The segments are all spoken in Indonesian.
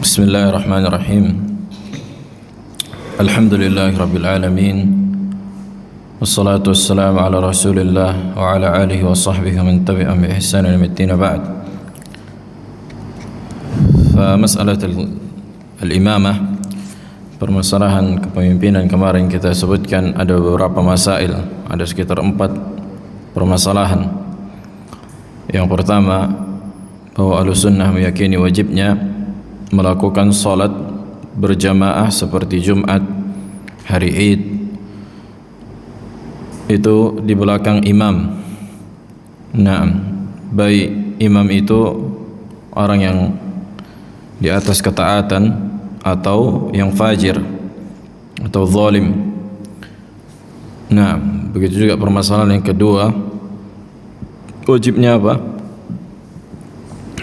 Bismillahirrahmanirrahim. Alhamdulillahi rabbil alamin. Wassalatu wassalamu ala Rasulillah wa ala alihi wa sahbihi man tabi'ahum bi ihsan ila yaumil ba'd. Fa mas'alat al-imamah, permasalahan kepemimpinan kemarin kita sebutkan ada beberapa masail, ada sekitar 4 permasalahan. Yang pertama, bahwa Ahlussunnah meyakini wajibnya melakukan salat berjamaah seperti Jumat, hari Id, itu di belakang imam. Nah, baik imam itu orang yang di atas ketaatan atau yang fajir atau zalim. Nah, begitu juga permasalahan yang kedua, wajibnya apa?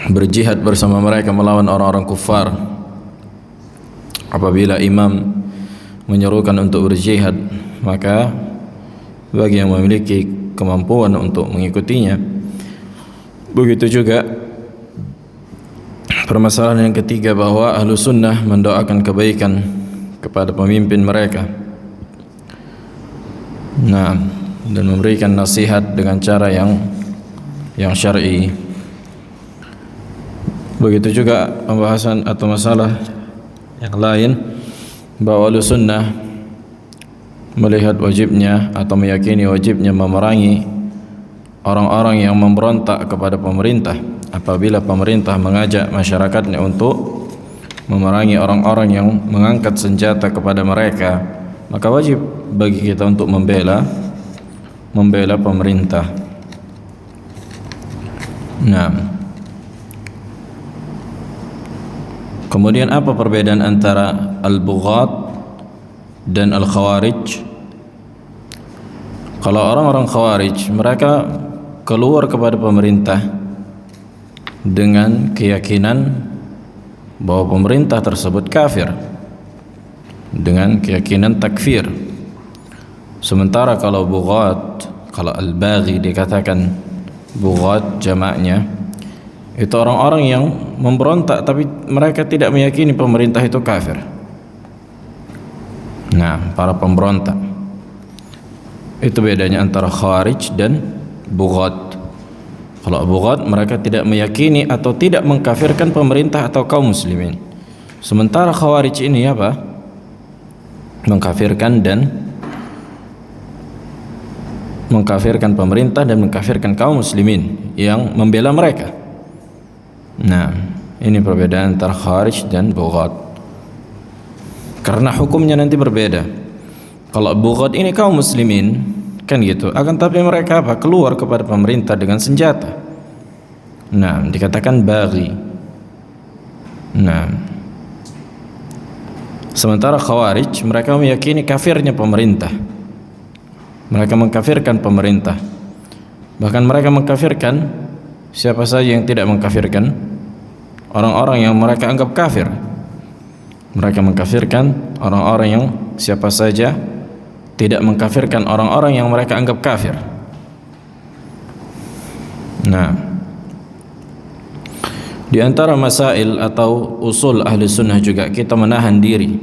Berjihad bersama mereka melawan orang-orang kufar. Apabila imam menyerukan untuk berjihad, maka bagi yang memiliki kemampuan untuk mengikutinya. Begitu juga permasalahan yang ketiga, bahwa Ahlussunnah mendoakan kebaikan kepada pemimpin mereka. Nah, dan memberikan nasihat dengan cara yang syar'i. Begitu juga pembahasan atau masalah yang lain, bahwa Ahlussunnah melihat wajibnya atau meyakini wajibnya memerangi orang-orang yang memberontak kepada pemerintah. Apabila pemerintah mengajak masyarakatnya untuk memerangi orang-orang yang mengangkat senjata kepada mereka, maka wajib bagi kita untuk membela pemerintah. Nah, kemudian apa perbedaan antara al-bughat dan al-khawarij? Kalau orang-orang khawarij, mereka keluar kepada pemerintah dengan keyakinan bahwa pemerintah tersebut kafir, dengan keyakinan takfir. Sementara kalau bughat, kalau al-baghi dikatakan bughat jamaknya, itu orang-orang yang memberontak tapi mereka tidak meyakini pemerintah itu kafir. Nah, para pemberontak. Itu bedanya antara khawarij dan bughat. Kalau bughat, mereka tidak meyakini atau tidak mengkafirkan pemerintah atau kaum muslimin. Sementara khawarij ini apa? Mengkafirkan pemerintah dan mengkafirkan kaum muslimin yang membela mereka. Nah, ini perbedaan antara khawarij dan bughat. Karena hukumnya nanti berbeda. Kalau bughat ini kaum muslimin, kan gitu. Akan tapi mereka apa? Keluar kepada pemerintah dengan senjata. Nah, dikatakan baghi. Nah, sementara khawarij, mereka meyakini kafirnya pemerintah. Mereka mengkafirkan pemerintah. Bahkan mereka mengkafirkan siapa saja yang tidak mengkafirkan orang-orang yang mereka anggap kafir. Mereka mengkafirkan orang-orang yang siapa saja tidak mengkafirkan orang-orang yang mereka anggap kafir. Nah, di antara masail atau usul ahli sunnah juga kita menahan diri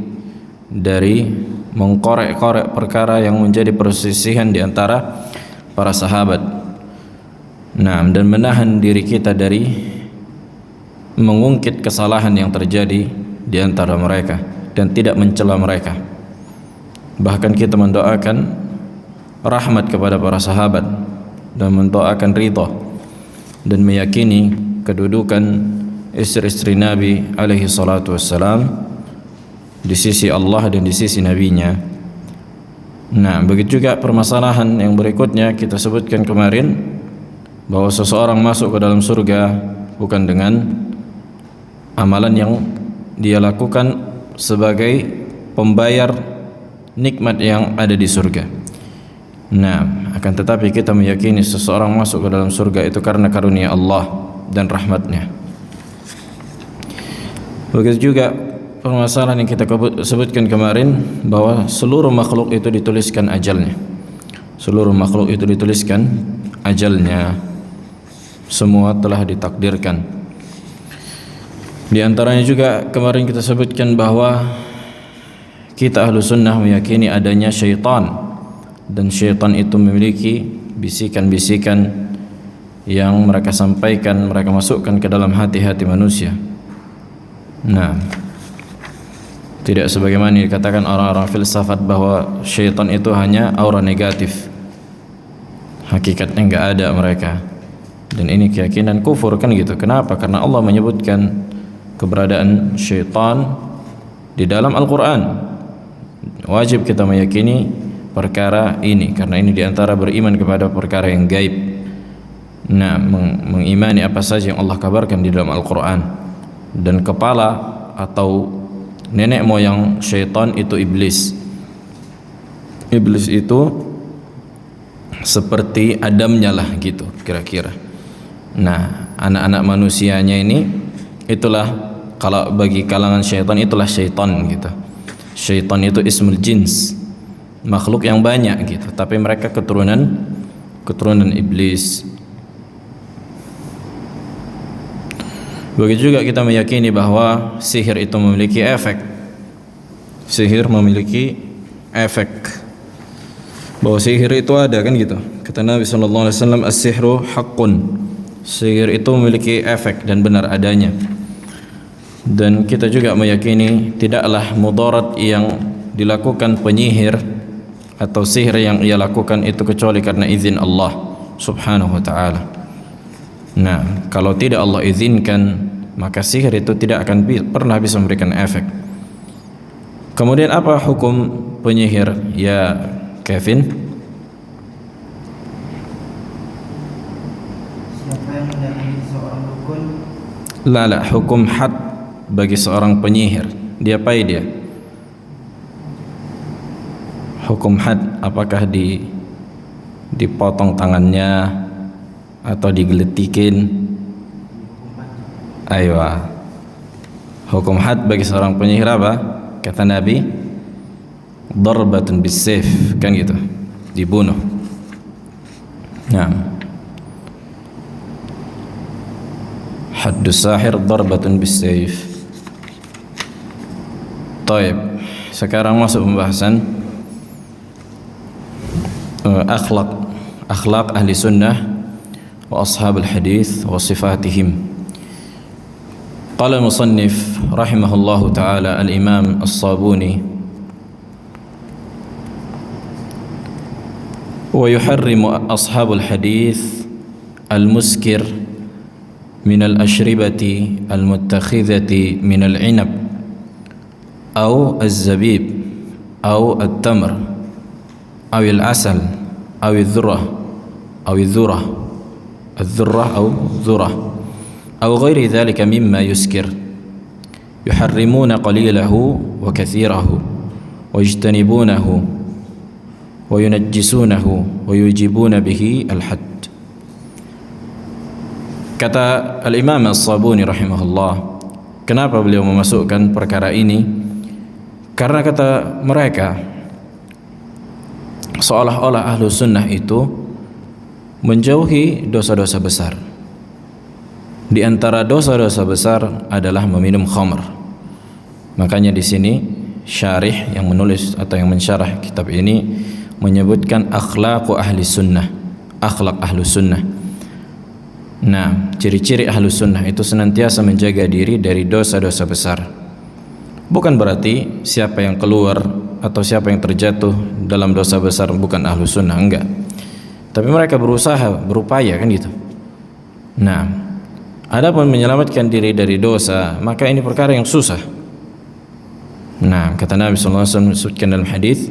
dari mengkorek-korek perkara yang menjadi perselisihan di antara para sahabat. Nah, dan menahan diri kita dari mengungkit kesalahan yang terjadi di antara mereka dan tidak mencela mereka. Bahkan kita mendoakan rahmat kepada para sahabat dan mendoakan ridha dan meyakini kedudukan istri-istri Nabi alaihi salatu wassalam di sisi Allah dan di sisi nabinya. Nah, begitu juga permasalahan yang berikutnya kita sebutkan kemarin, bahwa seseorang masuk ke dalam surga bukan dengan amalan yang dia lakukan sebagai pembayar nikmat yang ada di surga. Nah, akan tetapi kita meyakini seseorang masuk ke dalam surga itu karena karunia Allah dan rahmatnya. Begitu juga permasalahan yang kita sebutkan kemarin, bahwa seluruh makhluk itu dituliskan ajalnya. Seluruh makhluk itu dituliskan ajalnya. Semua telah ditakdirkan. Di antaranya juga kemarin kita sebutkan bahwa kita ahlu sunnah meyakini adanya syaitan, dan syaitan itu memiliki bisikan-bisikan yang mereka sampaikan, mereka masukkan ke dalam hati-hati manusia. Nah, tidak sebagaimana dikatakan orang-orang filsafat bahwa syaitan itu hanya aura negatif, hakikatnya enggak ada mereka. Dan ini keyakinan kufur kan gitu. Kenapa? Karena Allah menyebutkan keberadaan syaitan di dalam Al-Quran. Wajib kita meyakini perkara ini, karena ini diantara beriman kepada perkara yang gaib. Nah, mengimani apa saja yang Allah kabarkan di dalam Al-Quran. Dan kepala atau nenek moyang syaitan itu iblis. Iblis itu seperti Adamnya lah gitu kira-kira. Nah, anak-anak manusianya ini itulah, kalau bagi kalangan syaitan itulah syaitan gitu. Syaitan itu ismul jins, makhluk yang banyak gitu, tapi mereka keturunan iblis. Begitu juga kita meyakini bahwa sihir itu memiliki efek. Sihir memiliki efek. Bahwa sihir itu ada kan gitu. Kata Nabi sallallahu alaihi wasallam, as-sihru haqqun. Sihir itu memiliki efek dan benar adanya. Dan kita juga meyakini tidaklah mudarat yang dilakukan penyihir atau sihir yang ia lakukan itu kecuali karena izin Allah subhanahu wa ta'ala. Nah, kalau tidak Allah izinkan, maka sihir itu tidak akan pernah bisa memberikan efek. Kemudian apa hukum penyihir ya Kevin? Siapa yang mendampingi seorang dukun? La, hukum had bagi seorang penyihir. Diapai dia? Hukum had, apakah dipotong tangannya atau digeletikin? Aywa. Hukum had bagi seorang penyihir apa? Kata Nabi, darbatun bisayf, kan gitu, dibunuh. Nah, haddus sahir darbatun bisayf. Taib. Sekarang masuk pembahasan akhlak ahli sunnah wa ashabul hadith wa sifatihim. Qala al-musannif rahimahullahu ta'ala al-imam as-Sabuni wa yuharrimu ashabul hadith al-muskir min al-ashribati al-muttakhidhati min al-'inab أو الزبيب أو التمر أو العسل أو الذرة أو الذرة أو غير ذلك مما يسكر يحرمون قليله وكثيره ويجتنبونه وينجسونه ويجيبون به الحد. Kata Al-Imam As-Sabuni rahimahullah, kenapa beliau memasukkan perkara ini? Karena kata mereka, seolah-olah ahlu sunnah itu menjauhi dosa-dosa besar. Di antara dosa-dosa besar adalah meminum khamr. Makanya di sini syarih yang menulis atau yang mensyarah kitab ini menyebutkan akhlaqu ahli sunnah, akhlak ahlu sunnah. Nah, ciri-ciri ahlu sunnah itu senantiasa menjaga diri dari dosa-dosa besar. Bukan berarti siapa yang keluar atau siapa yang terjatuh dalam dosa besar bukan ahlu sunnah, enggak. Tapi mereka berusaha, berupaya kan gitu. Nah, adapun menyelamatkan diri dari dosa, maka ini perkara yang susah. Nah, kata Nabi sallallahu alaihi wasallam disebutkan dalam hadis,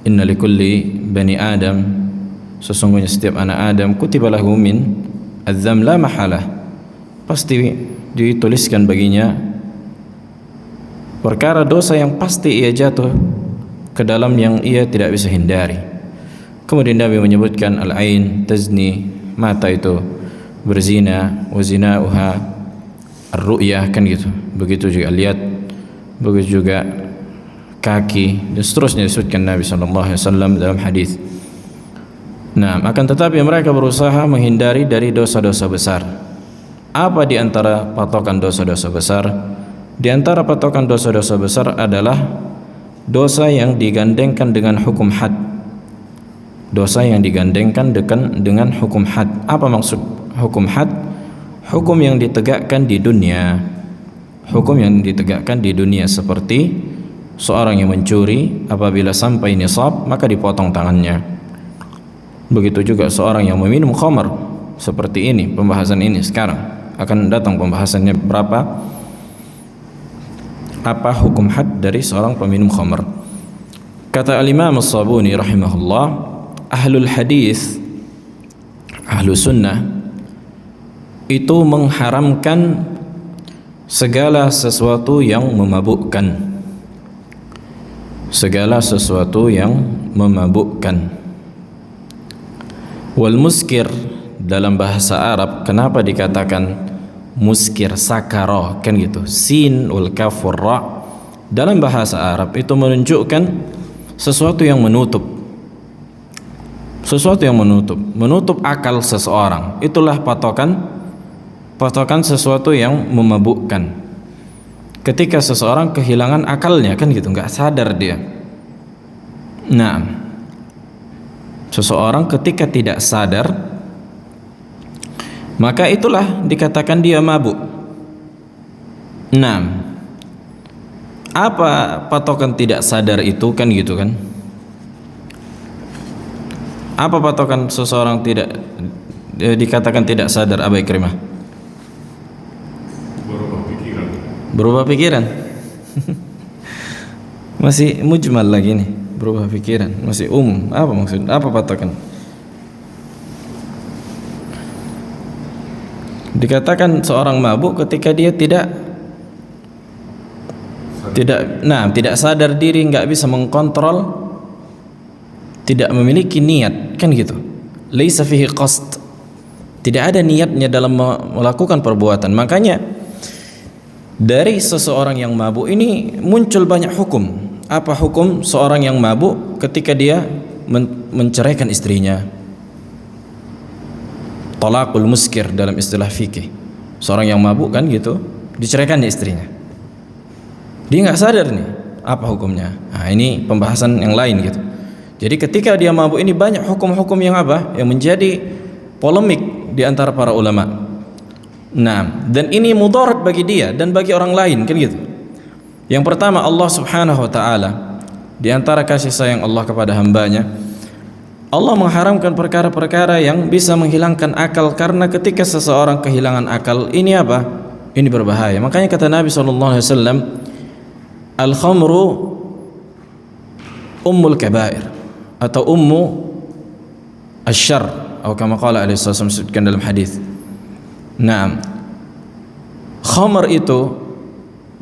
inna likulli bani Adam, sesungguhnya setiap anak Adam kutiba lahu min adzam la mahalah, pasti dituliskan baginya perkara dosa yang pasti ia jatuh ke dalam yang ia tidak bisa hindari. Kemudian Nabi menyebutkan al-ain tazni, mata itu berzina, wa zinauha ar-ru'yah, kan gitu. Begitu juga lihat, begitu juga kaki, dan seterusnya disebutkan Nabi sallallahu alaihi wasallam dalam hadis. Nah, akan tetapi mereka berusaha menghindari dari dosa-dosa besar. Apa di antara patokan dosa-dosa besar? Di antara patokan dosa-dosa besar adalah dosa yang digandengkan dengan hukum had. Dosa yang digandengkan dengan hukum had. Apa maksud hukum had? Hukum yang ditegakkan di dunia. Hukum yang ditegakkan di dunia seperti seorang yang mencuri, apabila sampai nisab maka dipotong tangannya. Begitu juga seorang yang meminum khamar, seperti ini pembahasan ini sekarang. Akan datang pembahasannya apa hukum had dari seorang peminum khamar. Kata al-Imam As-Sabuni rahimahullah, ahlul hadis, ahlu sunnah itu mengharamkan segala sesuatu yang memabukkan. Segala sesuatu yang memabukkan. Wal muskir dalam bahasa Arab, kenapa dikatakan muskir, sakara, kan gitu, sin wal kaf wal ra, dalam bahasa Arab itu menunjukkan sesuatu yang menutup, sesuatu yang menutup akal seseorang. Itulah patokan sesuatu yang memabukkan. Ketika seseorang kehilangan akalnya, kan gitu, nggak sadar dia. Nah, seseorang ketika tidak sadar, maka itulah dikatakan dia mabuk. Nah, apa patokan tidak sadar itu, kan gitu kan? Apa patokan seseorang tidak dikatakan tidak sadar, Abai Krimah? Berubah pikiran. Masih mujmal lagi nih, berubah pikiran, masih Apa maksud? Apa patokan? Dikatakan seorang mabuk ketika dia tidak sadar diri, nggak bisa mengkontrol, tidak memiliki niat, kan gitu. Laisa fihi qasd, tidak ada niatnya dalam melakukan perbuatan. Makanya dari seseorang yang mabuk ini muncul banyak hukum. Apa hukum seorang yang mabuk ketika dia menceraikan istrinya? Talaqul muskir dalam istilah fikih. Seorang yang mabuk, kan gitu, diceraikan istrinya. Dia nggak sadar nih apa hukumnya. Nah, ini pembahasan yang lain gitu. Jadi ketika dia mabuk ini banyak hukum-hukum yang apa? Yang menjadi polemik di antara para ulama. Nah, dan ini mudarat bagi dia dan bagi orang lain, kan gitu. Yang pertama, Allah Subhanahu wa taala, di antara kasih sayang Allah kepada hambanya, Allah mengharamkan perkara-perkara yang bisa menghilangkan akal, karena ketika seseorang kehilangan akal, ini apa? Ini berbahaya. Makanya kata Nabi SAW, al-khamru ummul kabair, atau ummu asyar, atau kama qala alaihi wasallam disebutkan dalam hadis. Nah, khamar itu,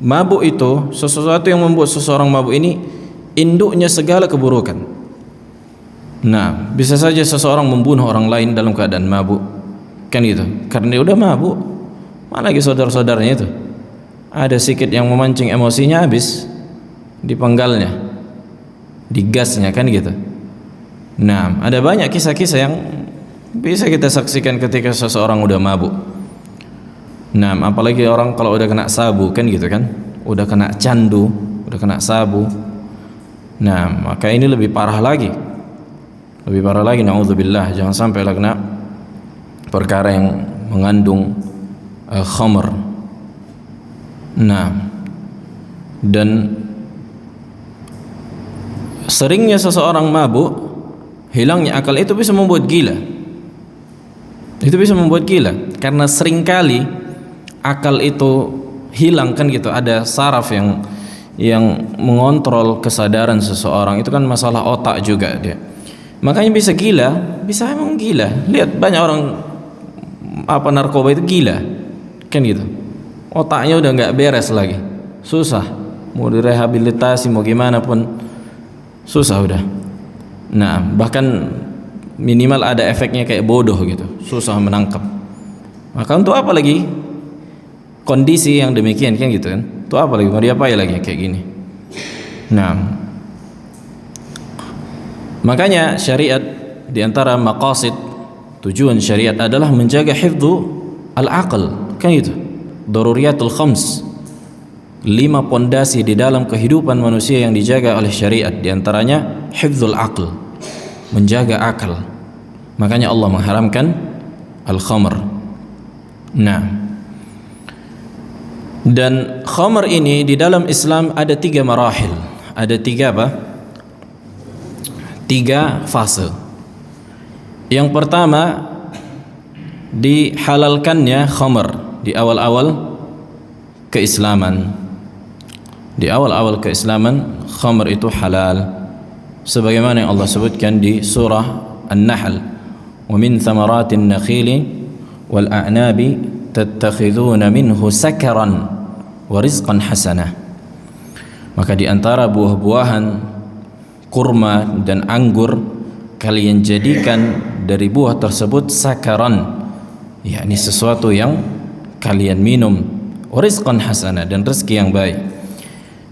mabuk itu, sesuatu yang membuat seseorang mabuk ini induknya segala keburukan. Nah, bisa saja seseorang membunuh orang lain dalam keadaan mabuk, kan gitu, karena dia udah mabuk. Mana lagi saudara-saudaranya itu, ada sedikit yang memancing emosinya, habis dipenggalnya, digasnya, kan gitu. Nah, ada banyak kisah-kisah yang bisa kita saksikan ketika seseorang udah mabuk. Nah, apalagi orang kalau udah kena sabu, kan gitu kan, udah kena candu, udah kena sabu. Nah, maka ini lebih parah lagi. Lebih parah lagi, na'udzubillah, jangan sampai kena perkara yang mengandung khamr. Nah, dan seringnya seseorang mabuk, hilangnya akal itu bisa membuat gila. Itu bisa membuat gila, karena seringkali akal itu hilang, kan gitu. Ada saraf yang mengontrol kesadaran seseorang, itu kan masalah otak juga dia. Makanya bisa gila, bisa emang gila. Lihat banyak orang narkoba itu gila, kan gitu. Otaknya udah nggak beres lagi, susah mau direhabilitasi, mau gimana pun susah udah. Nah, bahkan minimal ada efeknya kayak bodoh gitu, susah menangkap. Maka untuk apa lagi kondisi yang demikian, kan gitu kan? Untuk apa lagi, mau diapain lagi kayak gini? Nah, makanya syariat, diantara maqasid, tujuan syariat adalah menjaga hifdzu al-aql, kan gitu. Daruriyatul khams, 5 pondasi di dalam kehidupan manusia yang dijaga oleh syariat, di antaranya hifdzul aql, menjaga akal. Makanya Allah mengharamkan al-khamr. Nah, dan khamr ini di dalam Islam ada 3 marahil. Ada 3 apa? 3 fase. Yang pertama, dihalalkannya khamr di awal-awal keislaman. Di awal-awal keislaman khamr itu halal, sebagaimana yang Allah sebutkan di surah An-Nahl, wa min thamaratin nakhili wal a'nabi tattakhiduna minhu sakaran wa rizqan hasanah. Maka di antara buah-buahan kurma dan anggur, kalian jadikan dari buah tersebut sakaran, yakni sesuatu yang kalian minum, wa rizqan hasanah, dan rezeki yang baik.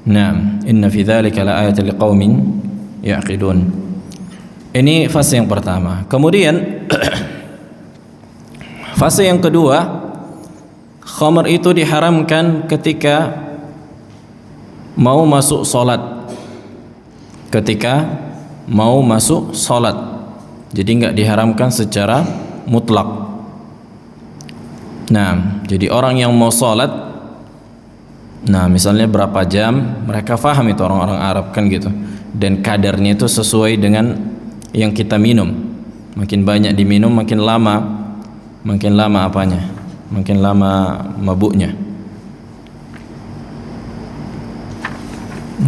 Naam, inna fi dzalika laayatal liqaumin yaqilun. Ini fase yang pertama. Kemudian fase yang kedua, khamr itu diharamkan ketika mau masuk salat. Ketika mau masuk salat. Jadi enggak diharamkan secara mutlak. Nah, jadi orang yang mau salat, nah misalnya berapa jam, mereka faham itu orang-orang Arab kan gitu, dan kadarnya itu sesuai dengan yang kita minum. Makin banyak diminum makin lama apanya, makin lama mabuknya.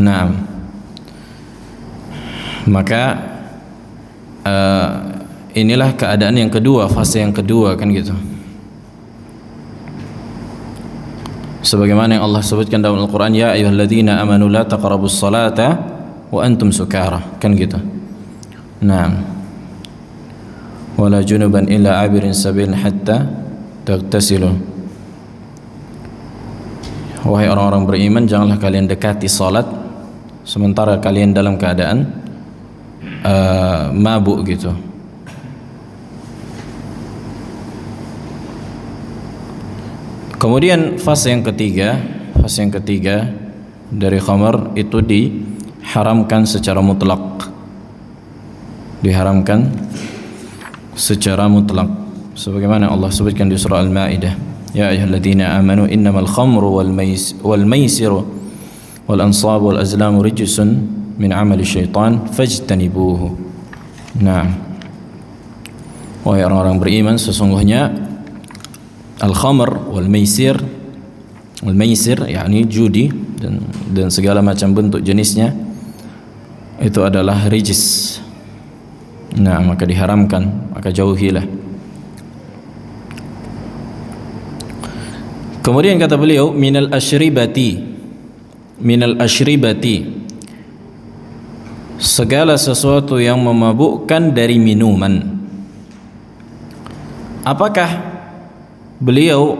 Nah, maka inilah keadaan yang kedua, fase yang kedua kan gitu. Sebagaimana yang Allah sebutkan dalam Al-Quran, ya ayyuhalladzina amanu la taqrabus salata wa antum sukara, kan gitu. Nah, wala junuban illa abirin sabil hatta tagtasilu. Wahai orang-orang beriman, janganlah kalian dekati salat sementara kalian dalam keadaan mabuk gitu. Kemudian fase yang ketiga dari khamr itu diharamkan secara mutlak. Diharamkan secara mutlak. Sebagaimana Allah sebutkan di surah Al-Maidah, ya ayyuhalladzina amanu innamal khamru wal maisiru wal ansabu wal azlamu rijsun min amali syaitan fajtanibuhu. Nah, wahai orang-orang beriman, sesungguhnya al-khamr wal maisir yakni judi dan segala macam bentuk jenisnya itu adalah rijis. Nah, maka diharamkan, maka jauhilah. Kemudian kata beliau, minal ashribati, segala sesuatu yang memabukkan dari minuman. Apakah beliau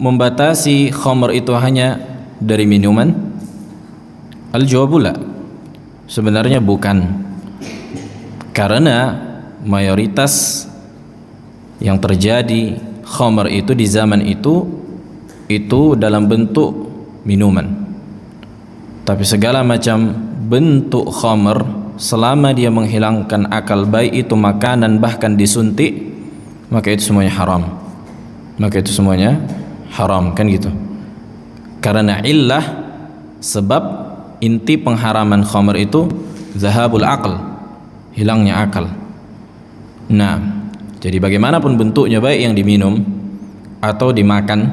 membatasi khamr itu hanya dari minuman? Al-jawabu la. Sebenarnya bukan. Karena mayoritas yang terjadi khamr itu di zaman itu dalam bentuk minuman. Tapi segala macam bentuk khamr, selama dia menghilangkan akal, baik itu makanan bahkan disuntik, maka itu semuanya haram. Kan gitu. Karena illah, sebab inti pengharaman khamr itu zahabul aql, hilangnya akal. Nah, jadi bagaimanapun bentuknya, baik yang diminum atau dimakan,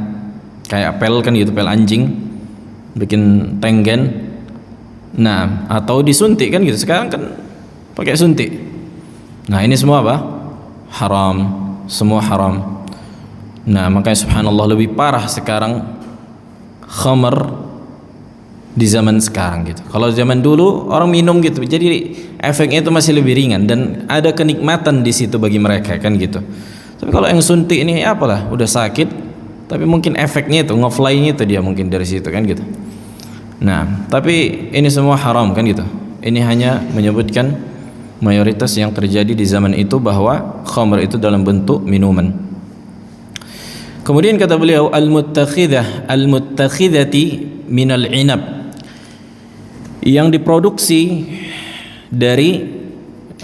kayak pel kan gitu, pel anjing bikin tenggen. Nah, atau disuntik kan gitu, sekarang kan pakai suntik. Nah, ini semua apa? Haram, semua haram. Nah, makanya subhanallah lebih parah sekarang khamr di zaman sekarang gitu. Kalau zaman dulu orang minum gitu, jadi efeknya itu masih lebih ringan dan ada kenikmatan di situ bagi mereka kan gitu. Tapi kalau yang suntik ini apalah, udah sakit, tapi mungkin efeknya itu, ngefly-nya itu dia mungkin dari situ kan gitu. Nah, tapi ini semua haram kan gitu. Ini hanya menyebutkan mayoritas yang terjadi di zaman itu, bahwa khamr itu dalam bentuk minuman. kemudian kata beliau al-muttakhidhati minal inab, yang diproduksi dari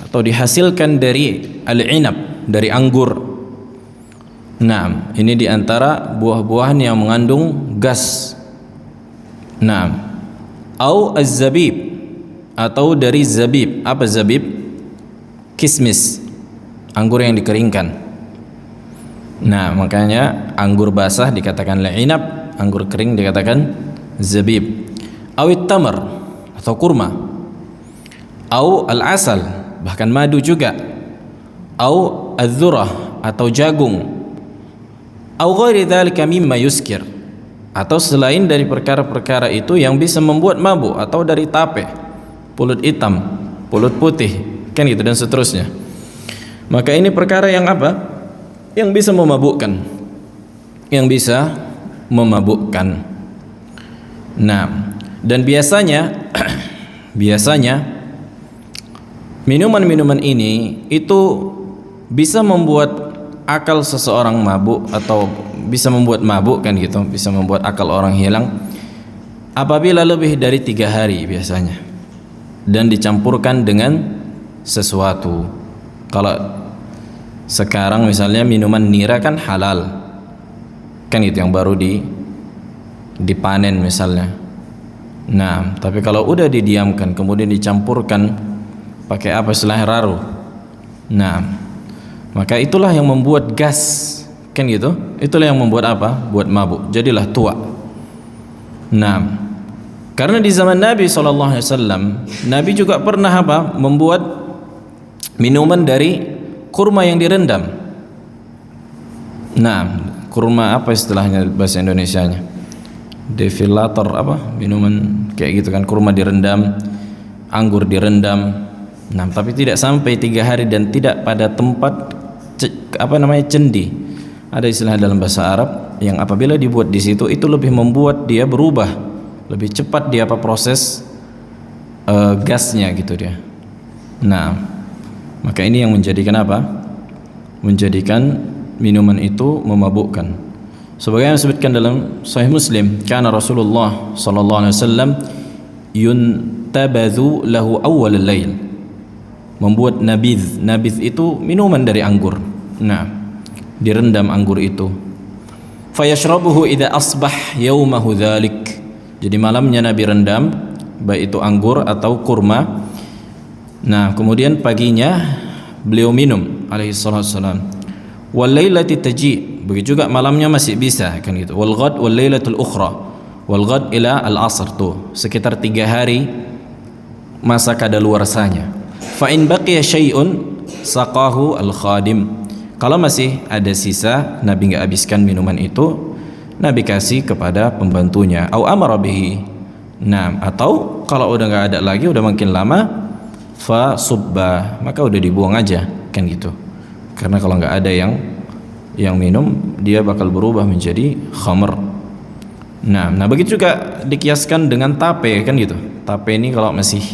atau dihasilkan dari al-inab, dari anggur. Nah, ini diantara buah-buahan yang mengandung gas. Nah, au az-zabib, atau dari zabib. Apa zabib? Kismis, anggur yang dikeringkan. Nah, makanya anggur basah dikatakan al-inab, anggur kering dikatakan zabib. Awit tamar, atau kurma. Au al-asal, bahkan madu juga. Au az-zurah, atau jagung. Au ghairi dzalika mimma yuskir, atau selain dari perkara-perkara itu yang bisa membuat mabuk, atau dari tape, pulut hitam, pulut putih, kan gitu, dan seterusnya. Maka ini perkara yang apa? Yang bisa memabukkan. Yang bisa memabukkan. Nah, dan biasanya minuman-minuman ini itu bisa membuat akal seseorang mabuk, atau bisa membuat mabuk, kan gitu, bisa membuat akal orang hilang apabila lebih dari 3 hari biasanya, dan dicampurkan dengan sesuatu. Kalau sekarang misalnya minuman nira kan halal, kan itu yang baru dipanen misalnya. Nah, tapi kalau udah didiamkan kemudian dicampurkan pakai apa istilahnya, raru. Nah, maka itulah yang membuat gas, kan gitu. Itulah yang membuat apa? Buat mabuk. Jadilah tua. Nah, karena di zaman Nabi SAW, Nabi juga pernah apa? Membuat minuman dari kurma yang direndam. Nah, kurma apa istilahnya bahasa Indonesianya? Defilator apa? Minuman kayak gitu kan, kurma direndam, anggur direndam. Nah, tapi tidak sampai 3 hari dan tidak pada tempat cendi. Ada istilah dalam bahasa Arab yang apabila dibuat di situ itu lebih membuat dia berubah, lebih cepat dia proses gasnya gitu dia. Nah, maka ini yang menjadikan apa? Menjadikan minuman itu memabukkan. Sebagaimana disebutkan dalam Sahih Muslim, kana Rasulullah sallallahu alaihi wasallam yuntabadhu lahu awwal al-lail. Membuat nabidh. Nabidh itu minuman dari anggur. Nah, direndam anggur itu. Fayashrabuhu idza asbah yaumahu dzalik. Jadi malamnya Nabi rendam, baik itu anggur atau kurma. Nah, kemudian paginya beliau minum alaihi salatu wasalam. Wal lailati taji, begitu juga malamnya masih bisa, kan gitu. Wal ghad wal lailatul ukhra. Wal ghad ila al-asr, tuh sekitar 3 hari masa kadaluarsanya. Fa in baqiya syai'un saqahu al-khadim. Kalau masih ada sisa, Nabi enggak habiskan minuman itu, Nabi kasih kepada pembantunya. Au amara bihi. Nah, atau kalau udah enggak ada lagi, udah makin lama, fa subba, maka udah dibuang aja, kan gitu. Karena kalau enggak ada yang minum, dia bakal berubah menjadi khamr. Nah, begitu juga dikiaskan dengan tape, kan gitu. Tape ini kalau masih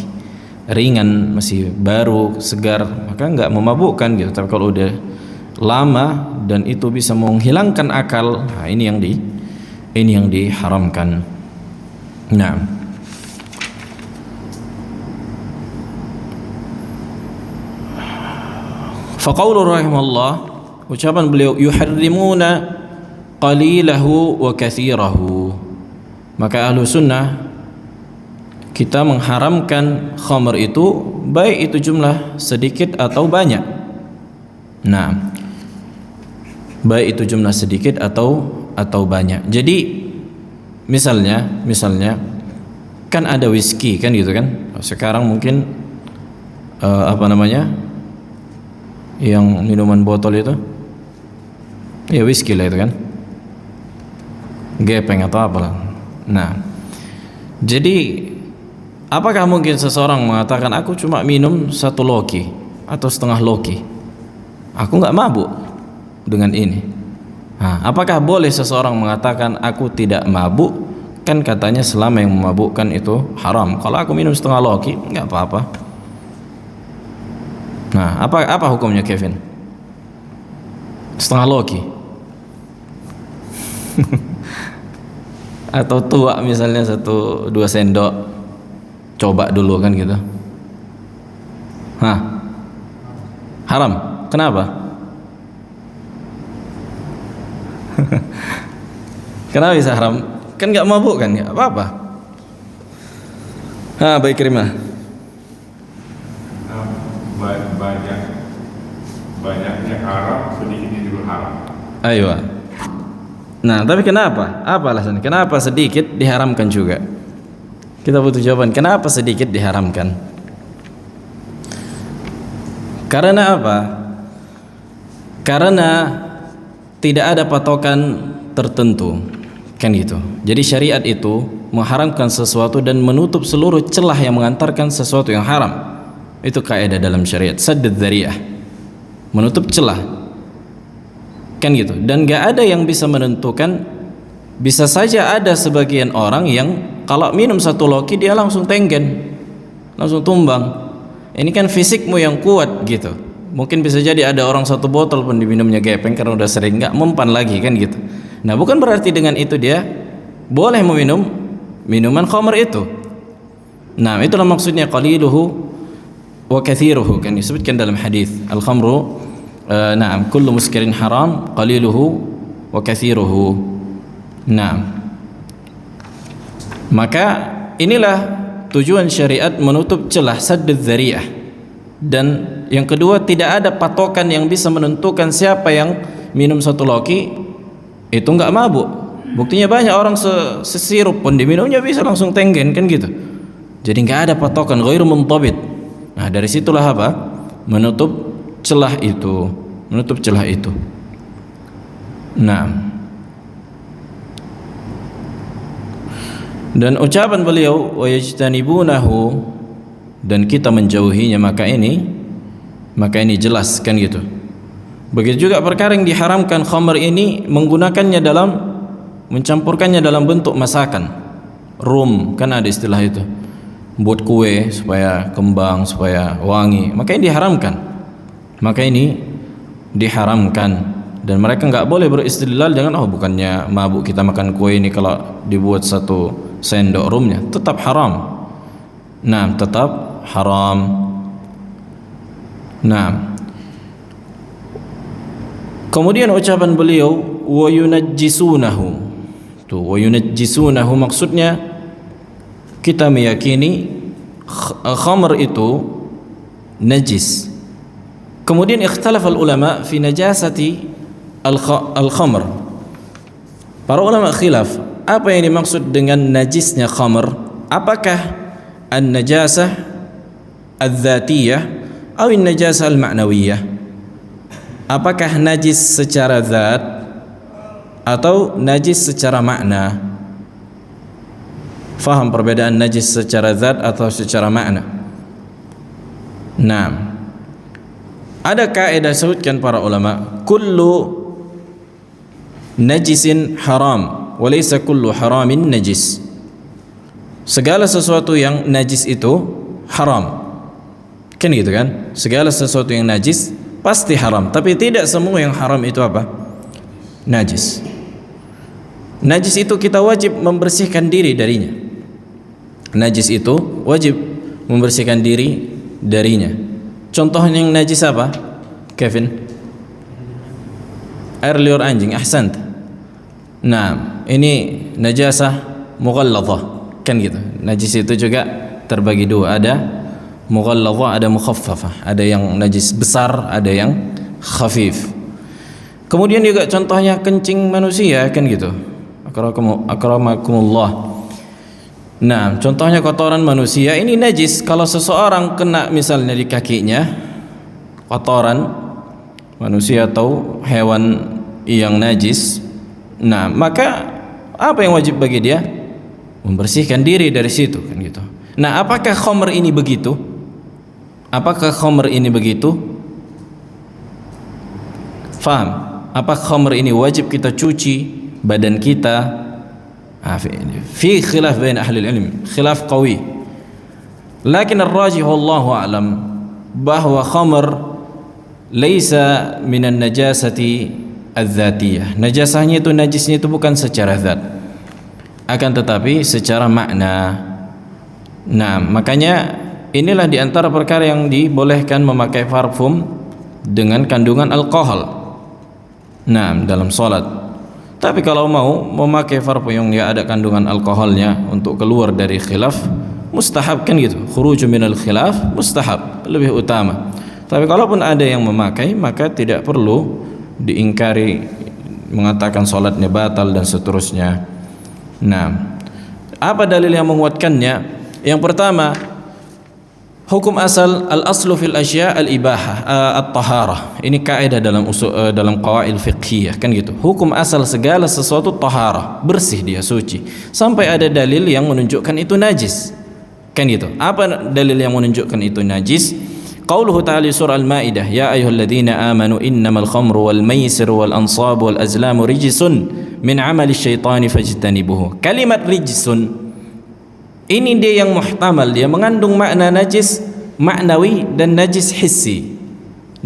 ringan, masih baru, segar, maka enggak memabukkan gitu. Tapi kalau udah lama dan itu bisa menghilangkan akal, nah ini yang diharamkan. Nah, faqaulu rahimahullah, ucapan beliau, yuharrimuna qalilahu wa katsirahu. Maka ahlu sunnah kita mengharamkan khamr itu, baik itu jumlah sedikit atau banyak. Nah, baik itu jumlah sedikit atau banyak. Jadi misalnya kan ada whisky, kan gitu kan. Sekarang mungkin yang minuman botol itu, ya whisky lah itu kan, gepeng atau apalah. Nah, jadi apakah mungkin seseorang mengatakan aku cuma minum 1 loki atau setengah loki, aku nggak mabuk dengan ini? Nah, apakah boleh seseorang mengatakan aku tidak mabuk? Kan katanya selama yang memabukkan itu haram. Kalau aku minum setengah loki nggak apa-apa. Nah, apa hukumnya Kevin? Setengah loki. Atau tua misalnya 1-2 sendok, coba dulu kan gitu. Hah? Haram. Kenapa? Kenapa bisa haram? Kan nggak mabuk kan? Nggak apa-apa. Baik Rimah. Banyaknya haram, sedikitnya juga haram. Ayo. Nah, tapi kenapa? Apa alasannya? Kenapa sedikit diharamkan juga? Kita butuh jawaban. Kenapa sedikit diharamkan? Karena apa? Karena tidak ada patokan tertentu, kan gitu. Jadi syariat itu mengharamkan sesuatu dan menutup seluruh celah yang mengantarkan sesuatu yang haram. Itu kaidah dalam syariat, saddud dzari'ah, menutup celah, kan gitu. Dan gak ada yang bisa menentukan. Bisa saja ada sebagian orang yang kalau minum 1 loki dia langsung tenggen, langsung tumbang. Ini kan fisikmu yang kuat gitu. Mungkin bisa jadi ada orang 1 botol pun diminumnya gepeng karena udah sering, nggak mempan lagi kan gitu. Nah, bukan berarti dengan itu dia boleh meminum minuman khamr itu. Nah, itulah maksudnya qaliluhu wa kathiruhu, kan disebutkan dalam hadis al-khamru na'am kullu muskirin haram qaliluhu wa kathiruhu. Nah, maka inilah tujuan syariat, menutup celah, saddud dzari'ah. Dan yang kedua, tidak ada patokan yang bisa menentukan siapa yang minum 1 loki itu enggak mabuk. Buktinya banyak orang sesirup pun diminumnya bisa langsung tenggen, kan gitu. Jadi enggak ada patokan, ghairu muntabit. Nah, dari situlah apa? Menutup celah itu, menutup celah itu. Nah, dan ucapan beliau wa yajtanibunahu, dan kita menjauhinya, maka ini jelas, kan gitu. Begitu juga perkara yang diharamkan khamr ini, menggunakannya dalam, mencampurkannya dalam bentuk masakan. Rum, kan ada istilah itu, buat kue supaya kembang, supaya wangi, maka ini diharamkan. Maka ini diharamkan. Dan mereka nggak boleh beristidlal dengan bukannya mabuk kita makan kue ini kalau dibuat 1 sendok rumnya, tetap haram. Nah, tetap haram. Nah, kemudian ucapan beliau wa yunajjisunahu. Tuh, wa yunajjisunahu maksudnya kita meyakini khamr itu najis. Kemudian ikhtalafa ulama fi najasati al-khamr. Para ulama khilaf, apa yang dimaksud dengan najisnya khamr? Apakah an-najasah al-dzatiyah atau an-najasah al-ma'nawiyah? Apakah najis secara zat atau najis secara makna? Faham perbedaan najis secara zat atau secara makna? Nah, ada kaidah sebutkan para ulama, kullu najisin haram wa laysa kullu haramin najis. Segala sesuatu yang najis itu haram, kan gitu kan? Segala sesuatu yang najis pasti haram, tapi tidak semua yang haram itu apa? Najis. Najis itu kita wajib membersihkan diri darinya. Najis itu wajib membersihkan diri darinya. Contohnya yang najis apa? Kevin? Air liur anjing. Ahsant. Nah, ini najasah mughalladhah, kan gitu. Najis itu juga terbagi 2, ada mughalladhah, ada mukhaffafah. Ada yang najis besar, ada yang khafif. Kemudian juga contohnya kencing manusia, kan gitu. Akramakumullah. Nah, contohnya kotoran manusia ini najis. Kalau seseorang kena misalnya di kakinya kotoran manusia atau hewan yang najis, nah maka apa yang wajib bagi dia? Membersihkan diri dari situ, kan gitu. Nah, apakah khamr ini begitu? Apakah khamr ini begitu? Faham? Apa khamr ini wajib kita cuci badan kita? في خلاف بين أهل العلم، خلاف قوي. لكن الراجح والله أعلم bahwa khamr ليس من النجاسة az-zatiyah. Najasahnya itu, najisnya itu bukan secara zat, akan tetapi secara makna. Nah, makanya inilah diantara perkara yang dibolehkan memakai parfum dengan kandungan alkohol. Nah, dalam sholat. Tapi kalau mau memakai parfum yang tidak ada kandungan alkoholnya untuk keluar dari khilaf, mustahab kan gitu. Khuruju minal khilaf mustahab, lebih utama. Tapi kalaupun ada yang memakai, maka tidak perlu diingkari, mengatakan sholatnya batal dan seterusnya. Nah, apa dalil yang menguatkannya? Yang pertama, hukum asal al-aslu fil asya al-ibahah at-taharah. Ini kaidah dalam dalam qawaid fiqhiyah kan gitu. Hukum asal segala sesuatu taharah, bersih dia, suci. Sampai ada dalil yang menunjukkan itu najis. Kan gitu. Apa dalil yang menunjukkan itu najis? Qauluhu ta'ala surah Al-Maidah, ya ayyuhalladzina amanu innamal khamru wal maisiru wal ansabu wal azlamu rijsun min amali syaitani fajtanibuhu. Kalimat rijsun ini dia yang muhtamal, dia mengandung makna najis maknawi dan najis hissi.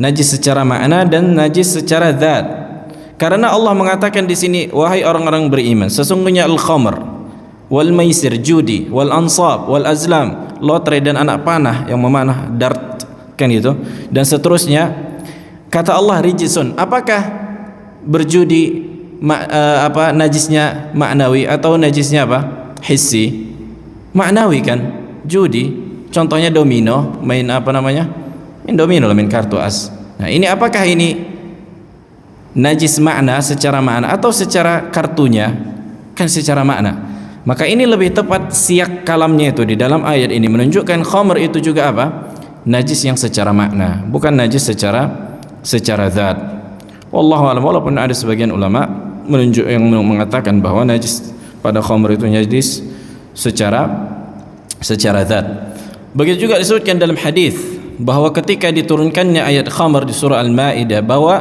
Najis secara makna dan najis secara zat. Karena Allah mengatakan di sini, wahai orang-orang beriman, sesungguhnya al-khamr wal maisir, judi, wal ansab, wal azlam, lotre dan anak panah yang memanah dart kan itu, dan seterusnya. Kata Allah rijsun. Apakah berjudi najisnya maknawi atau najisnya apa? Hissi. Maknawi kan, judi. Contohnya domino, main apa namanya? Main domino, main kartu as. Nah, ini apakah ini najis makna secara makna atau secara kartunya? Kan secara makna. Maka ini lebih tepat siyak kalamnya itu di dalam ayat ini menunjukkan khamr itu juga apa? Najis yang secara makna, bukan najis secara zat. Wallahu a'lam. Walaupun ada sebagian ulama yang mengatakan bahwa najis pada khamr itu najis secara zat. Begitu juga disebutkan dalam hadis bahwa ketika diturunkannya ayat khamr di surah Al-Maidah, bahwa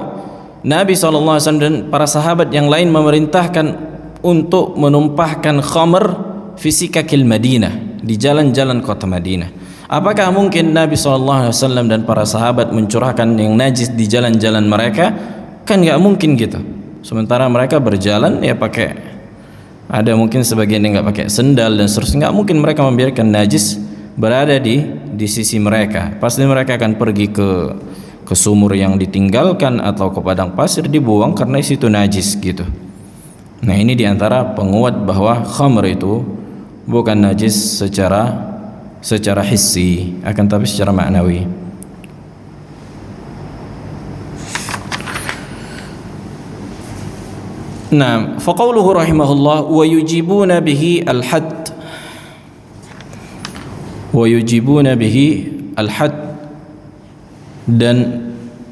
Nabi SAW dan para sahabat yang lain memerintahkan untuk menumpahkan khamr fi sikakil Madinah, di jalan-jalan kota Madinah. Apakah mungkin Nabi SAW dan para sahabat mencurahkan yang najis di jalan-jalan mereka? Kan nggak mungkin gitu. Sementara mereka berjalan ya pakai, ada mungkin sebagian yang nggak pakai sendal dan seterusnya. Nggak mungkin mereka membiarkan najis berada di sisi mereka. Pasti mereka akan pergi ke sumur yang ditinggalkan atau ke padang pasir, dibuang karena di situ najis gitu. Nah, ini diantara penguat bahwa khamr itu bukan najis secara hissi, akan tapi secara maknawi. Nah, faqauluhu rahimahullah wa yujibuna bihi al-hadd, wa yujibuna bihi al-hadd, dan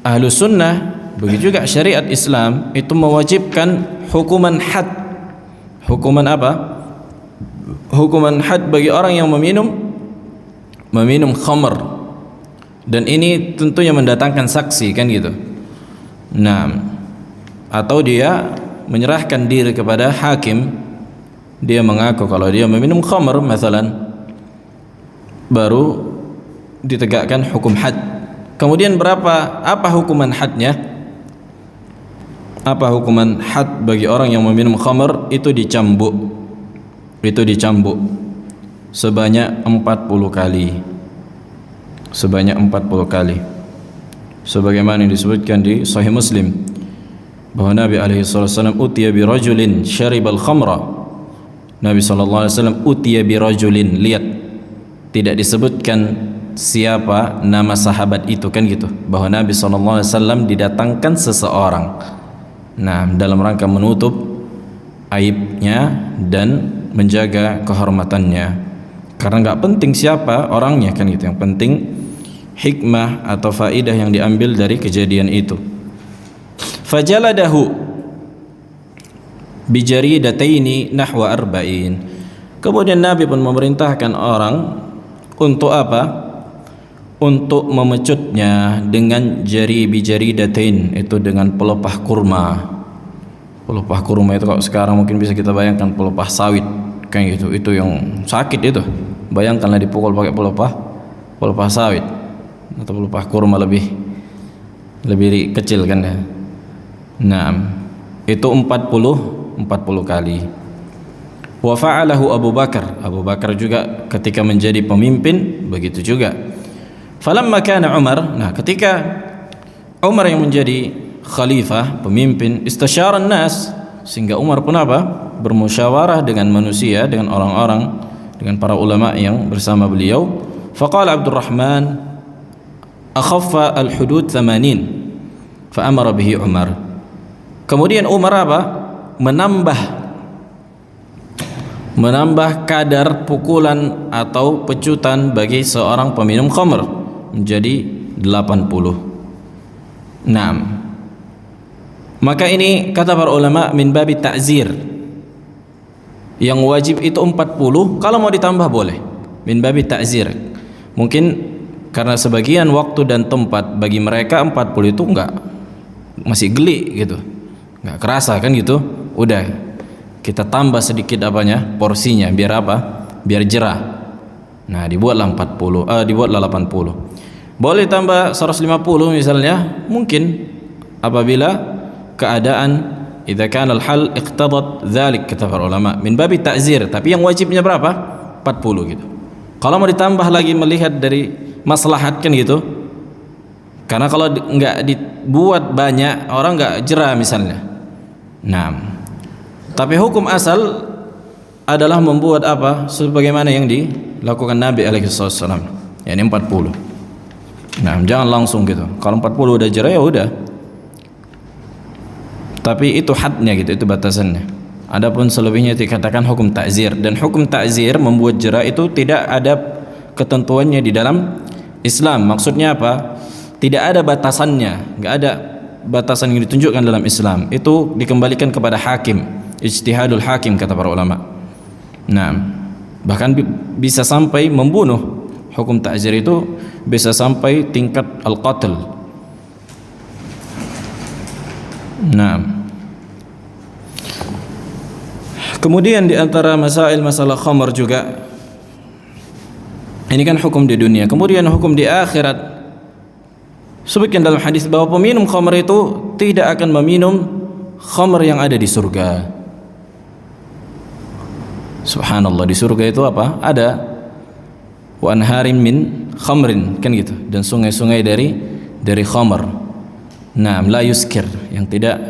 ahlu sunnah begitu juga syariat Islam itu mewajibkan hukuman had. Hukuman apa? Hukuman had bagi orang yang meminum khamr, dan ini tentunya mendatangkan saksi kan gitu. Nah, atau dia menyerahkan diri kepada hakim, dia mengaku kalau dia meminum khamr misalan, baru ditegakkan hukum had. Kemudian apa hukuman hadnya? Apa hukuman had bagi orang yang meminum khamr? Itu dicambuk sebanyak 40 kali. Sebanyak 40 kali. Sebagaimana yang disebutkan di Sahih Muslim bahwa Nabi alaihi wasallam utiya bi rajulin syaribal khamra. Nabi sallallahu alaihi wasallam utiya bi rajulin, lihat tidak disebutkan siapa nama sahabat itu kan gitu, bahwa Nabi sallallahu alaihi wasallam didatangkan seseorang. Nah, dalam rangka menutup aibnya dan menjaga kehormatannya. Karena nggak penting siapa orangnya kan gitu, yang penting hikmah atau faidah yang diambil dari kejadian itu. Fajaladahu bijaridataini nahwa arba'in. Kemudian Nabi pun memerintahkan orang untuk apa? Untuk memecutnya dengan bijaridatain, itu dengan pelepah kurma. Pelepah kurma itu kalau sekarang mungkin bisa kita bayangkan pelepah sawit kayak gitu, itu yang sakit itu. Bayangkanlah dipukul pakai pelepah sawit atau pelepah kurma lebih kecil kan ya. Nah, itu 40 kali. Wa fa'alahu Abu Bakar. Abu Bakar juga ketika menjadi pemimpin begitu juga. Falamma kana Umar, nah ketika Umar yang menjadi khalifah, pemimpin, istasyaran nas, sehingga Umar pun apa? Bermusyawarah dengan manusia, dengan orang-orang, dengan para ulama yang bersama beliau. Faqala Abdurrahman akhaffa al-hudud 80 fa amara bihi Umar. Kemudian Umar apa? Menambah kadar pukulan atau pecutan bagi seorang peminum khamr menjadi 80. Naam. Maka ini kata para ulama min babi ta'zir. Yang wajib itu 40, kalau mau ditambah boleh. Min babi ta'zir. Mungkin karena sebagian waktu dan tempat bagi mereka 40 itu enggak, masih geli gitu. Enggak kerasa kan gitu. Udah kita tambah sedikit apanya? Porsinya biar apa? Biar jerah. Nah, dibuatlah 80. Boleh tambah 150 misalnya, mungkin apabila keadaan idza kana al-hal iqtadat dzalik, kata para ulama min babi ta'zir. Tapi yang wajibnya berapa? 40 gitu. Kalau mau ditambah lagi melihat dari maslahat kan gitu. Karena kalau enggak dibuat banyak orang enggak jerah misalnya. Nah, tapi hukum asal adalah membuat apa? Sebagaimana yang dilakukan Nabi alaihi wasallam, yakni 40. Nah, jangan langsung gitu. Kalau 40 udah jerah ya udah. Tapi itu hadnya gitu, itu batasannya. Adapun selebihnya dikatakan hukum ta'zir, dan hukum ta'zir membuat jerah itu tidak ada ketentuannya di dalam Islam. Maksudnya apa? Tidak ada batasannya, enggak ada batasan yang ditunjukkan dalam Islam. Itu dikembalikan kepada hakim, ijtihadul hakim kata para ulama. Nah, bahkan bisa sampai membunuh. Hukum ta'zir itu bisa sampai tingkat al-qatl. Nah, kemudian di antara masalah khamar juga, ini kan hukum di dunia, kemudian hukum di akhirat. Sebutkan dalam hadis bahwa peminum khamar itu tidak akan meminum khamar yang ada di surga. Subhanallah, di surga itu apa? Ada wa anharin min khamrin, kan gitu, dan sungai-sungai dari khamar. Nah, la yuskir, yang tidak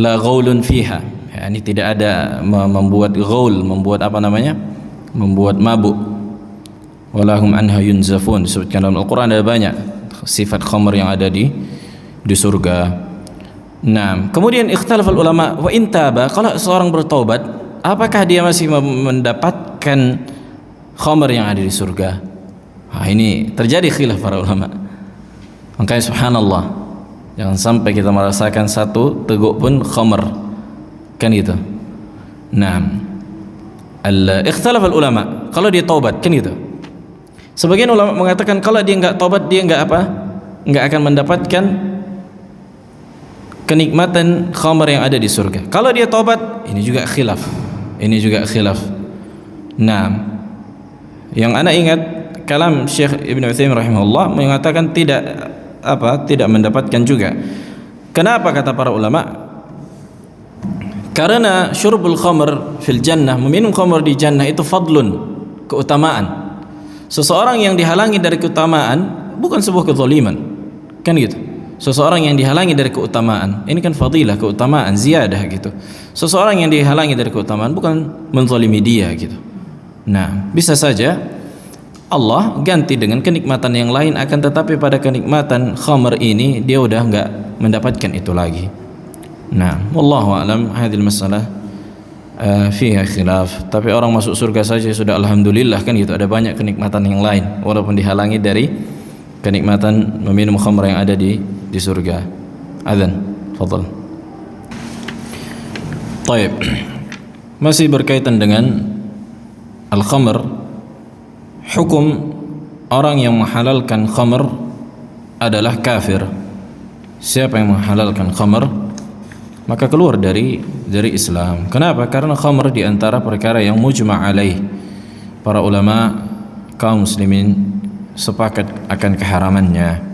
la ghaulun fiha, yani tidak ada membuat ghaul, membuat apa namanya? Membuat mabuk. Walahum anha yunzafun. Disebutkan dalam Al-Quran ada banyak sifat khamr yang ada di surga. Nah, kemudian ikhtilafal ulama wa intaba, kalau seorang bertaubat, apakah dia masih mendapatkan khamr yang ada di surga? Nah, ini terjadi khilaf para ulama. Makanya subhanallah, jangan sampai kita merasakan satu teguk pun khamr, kan gitu. Nah, ikhtilafal ulama, kalau dia taubat, kan gitu. Sebagian ulama mengatakan kalau dia enggak taubat, dia enggak akan mendapatkan kenikmatan khamr yang ada di surga. Kalau dia taubat, ini juga khilaf. Nah, yang ana ingat kalam Syekh Ibnu Utsaimin rahimahullah mengatakan tidak mendapatkan juga. Kenapa kata para ulama? Karena syurbul khamr fil jannah, meminum khamr di jannah itu fadlun, keutamaan. Seseorang yang dihalangi dari keutamaan bukan sebuah kezaliman, kan gitu. Seseorang yang dihalangi dari keutamaan, ini kan fadilah, keutamaan ziyadah gitu. Seseorang yang dihalangi dari keutamaan bukan menzalimi dia gitu. Nah, bisa saja Allah ganti dengan kenikmatan yang lain, akan tetapi pada kenikmatan khamr ini dia udah enggak mendapatkan itu lagi. Nah, wallahu a'lam, hadhil masalah fiha khilaf. Tapi orang masuk surga saja sudah alhamdulillah, kan gitu. Ada banyak kenikmatan yang lain walaupun dihalangi dari kenikmatan meminum khamr yang ada di surga. Adzan, fadhal. Baik. Masih berkaitan dengan al-khamr, hukum orang yang menghalalkan khamr adalah kafir. Siapa yang menghalalkan khamr maka keluar dari Islam. Kenapa? Karena khamr di antara perkara yang mujma' alaih. Para ulama kaum muslimin sepakat akan keharamannya.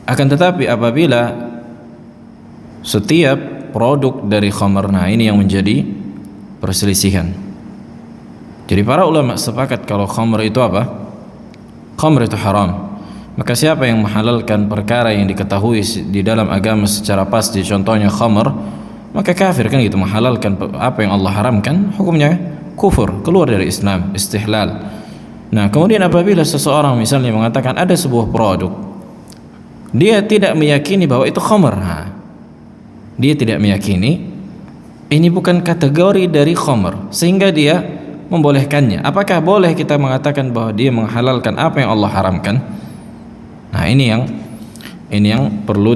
Akan tetapi apabila setiap produk dari khamr. Nah, ini yang menjadi perselisihan. Jadi para ulama sepakat kalau khamr itu apa? Khamr itu haram. Maka siapa yang menghalalkan perkara yang diketahui di dalam agama secara pasti, contohnya khamr, maka kafir, kan gitu. Menghalalkan apa yang Allah haramkan, hukumnya kufur, keluar dari Islam, istihlal. Nah, kemudian apabila seseorang misalnya mengatakan ada sebuah produk, dia tidak meyakini bahwa itu khamr, dia tidak meyakini ini bukan kategori dari khamr, sehingga dia membolehkannya. Apakah boleh kita mengatakan bahwa dia menghalalkan apa yang Allah haramkan? Nah, ini yang perlu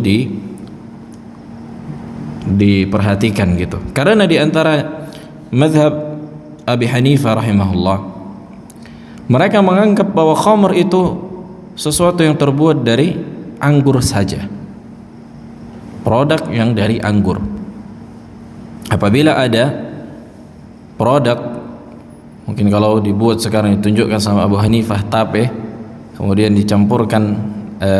diperhatikan gitu. Karena di antara mazhab Abi Hanifah rahimahullah, mereka menganggap bahwa khamr itu sesuatu yang terbuat dari anggur saja, produk yang dari anggur. Apabila ada produk, mungkin kalau dibuat sekarang ditunjukkan sama Abu Hanifah tape, kemudian dicampurkan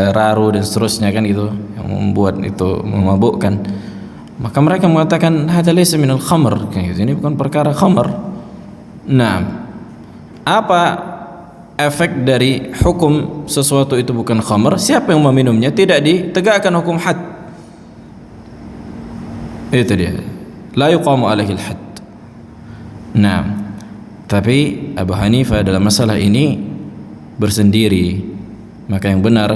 raru dan seterusnya, kan itu yang membuat itu memabukkan, maka mereka mengatakan hadza laysa minal khamr, kan gitu. Ini bukan perkara khamr. Nah, apa efek dari hukum sesuatu itu bukan khamr? Siapa yang meminumnya tidak ditegakkan hukum had. Itu dia, la yuqamu alaihi al-had. Nah, tapi Abu Hanifah dalam masalah ini bersendiri. Maka yang benar